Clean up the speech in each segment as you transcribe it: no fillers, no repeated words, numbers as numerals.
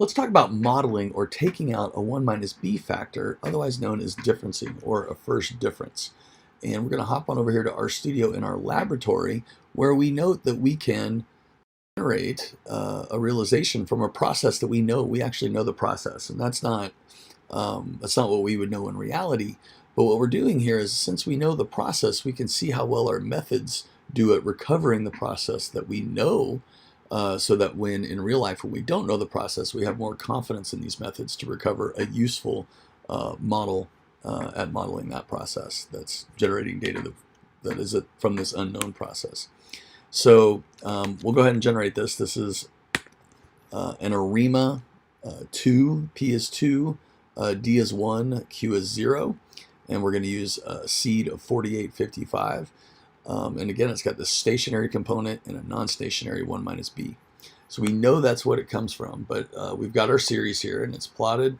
Let's talk about modeling or taking out a 1 minus b factor, otherwise known as differencing or a first difference. And we're going to hop on over here to RStudio in our laboratory, where we note that we can generate a realization from a process that we actually know the process. And that's not what we would know in reality. But what we're doing here is, since we know the process, we can see how well our methods do at recovering the process that we know, so that when in real life, when we don't know the process, we have more confidence in these methods to recover a useful model at modeling that process that's generating data that is from this unknown process. So we'll go ahead and generate this. This is an ARIMA 2, P is 2, D is 1, Q is 0, and we're going to use a seed of 4855. And again, it's got the stationary component and a non-stationary 1 minus b. So we know that's what it comes from, but we've got our series here, and it's plotted.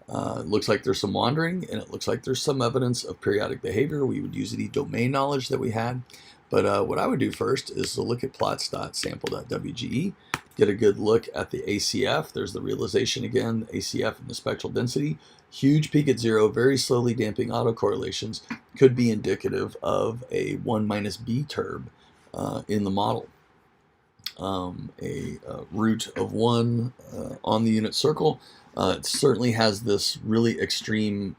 It looks like there's some wandering, and it looks like there's some evidence of periodic behavior. We would use any domain knowledge that we had. But what I would do first is to look at plots.sample.wge, get a good look at the ACF. There's the realization again, the ACF and the spectral density. Huge peak at 0, very slowly damping autocorrelations, could be indicative of a 1 minus b term in the model. A root of 1 on the unit circle. It certainly has this really extreme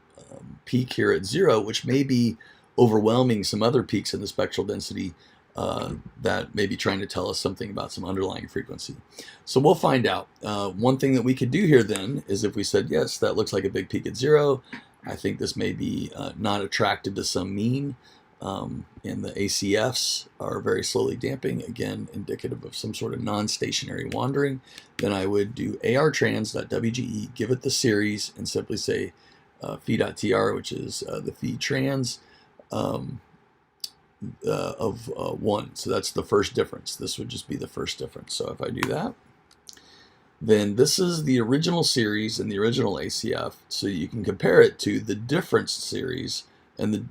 peak here at 0, which may be overwhelming some other peaks in the spectral density that may be trying to tell us something about some underlying frequency. So we'll find out. One thing that we could do here then is, if we said, yes, that looks like a big peak at 0, I think this may be not attracted to some mean, and the ACFs are very slowly damping, again, indicative of some sort of non-stationary wandering. Then I would do artrans.wge, give it the series, and simply say phi.tr, which is the phi trans of 1. So that's the first difference. This would just be the first difference. So if I do that, then this is the original series and the original ACF. So you can compare it to the difference series and the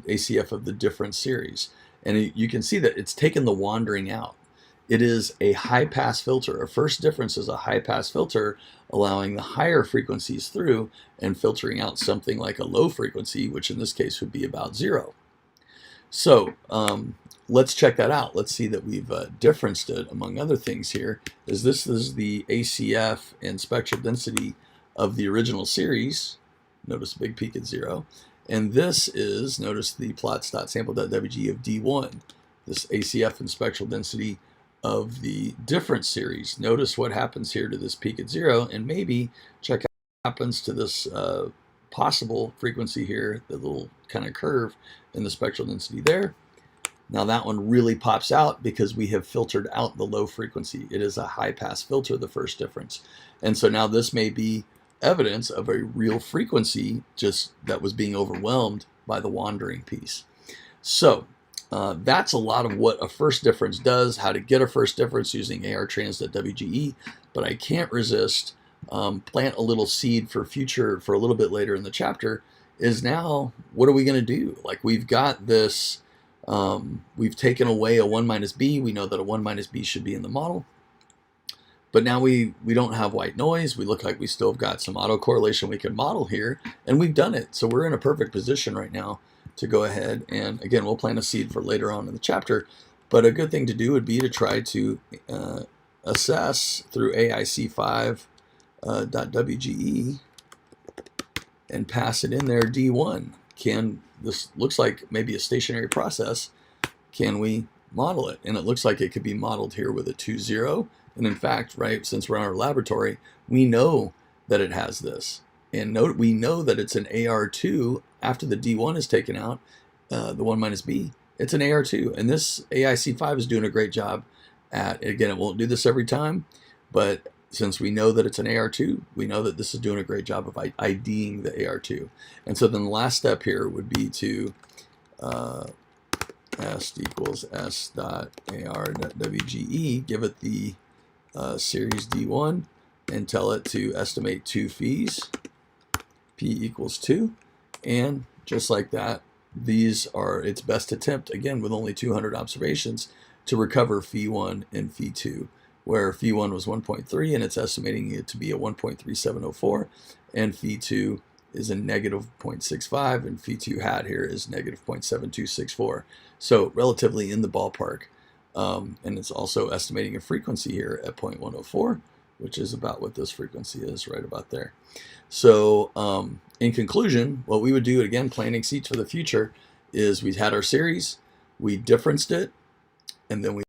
ACF of the difference series. And you can see that it's taken the wandering out. It is a high-pass filter. A first difference is a high-pass filter, allowing the higher frequencies through and filtering out something like a low frequency, which in this case would be about 0. So let's check that out. Let's see that we've differenced it, among other things here. This is the ACF and spectral density of the original series. Notice big peak at 0. And this is, notice the plots.sample.wge of D1, this ACF and spectral density of the difference series. Notice what happens here to this peak at 0, and maybe check out what happens to this possible frequency here, the little kind of curve in the spectral density there. Now that one really pops out because we have filtered out the low frequency. It is a high pass filter, the first difference. And so now this may be evidence of a real frequency just that was being overwhelmed by the wandering piece. So that's a lot of what a first difference does, how to get a first difference using artrans.wge, but I can't resist plant a little seed for a little bit later in the chapter, is now what are we going to do? Like, we've got this, we've taken away a 1 minus b. We know that a 1 minus b should be in the model. But now we don't have white noise. We look like we still have got some autocorrelation we can model here, and we've done it. So we're in a perfect position right now to go ahead, and again, we'll plant a seed for later on in the chapter. But a good thing to do would be to try to assess through AIC5.wge and pass it in there D1. This looks like maybe a stationary process. Can we model it? And it looks like it could be modeled here with a 2-0. And in fact, right, since we're in our laboratory, we know that it has this. And we know that it's an AR2 after the D1 is taken out, the 1 minus b. It's an AR2. And this AIC5 is doing a great job at, again, it won't do this every time, but since we know that it's an AR2, we know that this is doing a great job of IDing the AR2. And so then the last step here would be to s equals s.ar.wge, give it the series D1, and tell it to estimate 2 phis, p equals 2. And just like that, these are its best attempt, again, with only 200 observations, to recover phi1 and phi2 where phi1 was 1.3 and it's estimating it to be a 1.3704, and phi2 is a negative 0.65, and phi2 hat here is negative 0.7264. So relatively in the ballpark. And it's also estimating a frequency here at 0.104, which is about what this frequency is, right about there. So in conclusion, what we would do, again, planting seeds for the future, is we had our series, we differenced it, and then we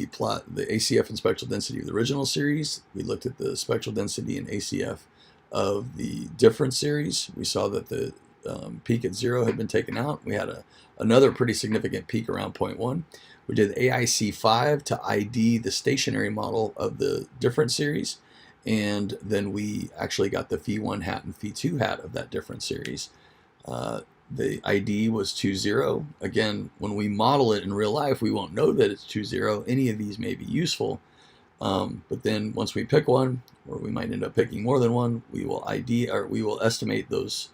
plot the ACF and spectral density of the original series. We looked at the spectral density and ACF of the different series. We saw that the peak at 0 had been taken out. We had another pretty significant peak around 0.1. We did AIC5 to ID the stationary model of the different series, and then we actually got the phi1 hat and phi2 hat of that different series. The ID was 2,0. Again, when we model it in real life, we won't know that it's 2,0. Any of these may be useful, but then once we pick one, or we might end up picking more than one, we will estimate those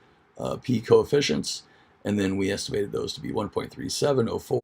p coefficients, and then we estimated those to be 1.3704.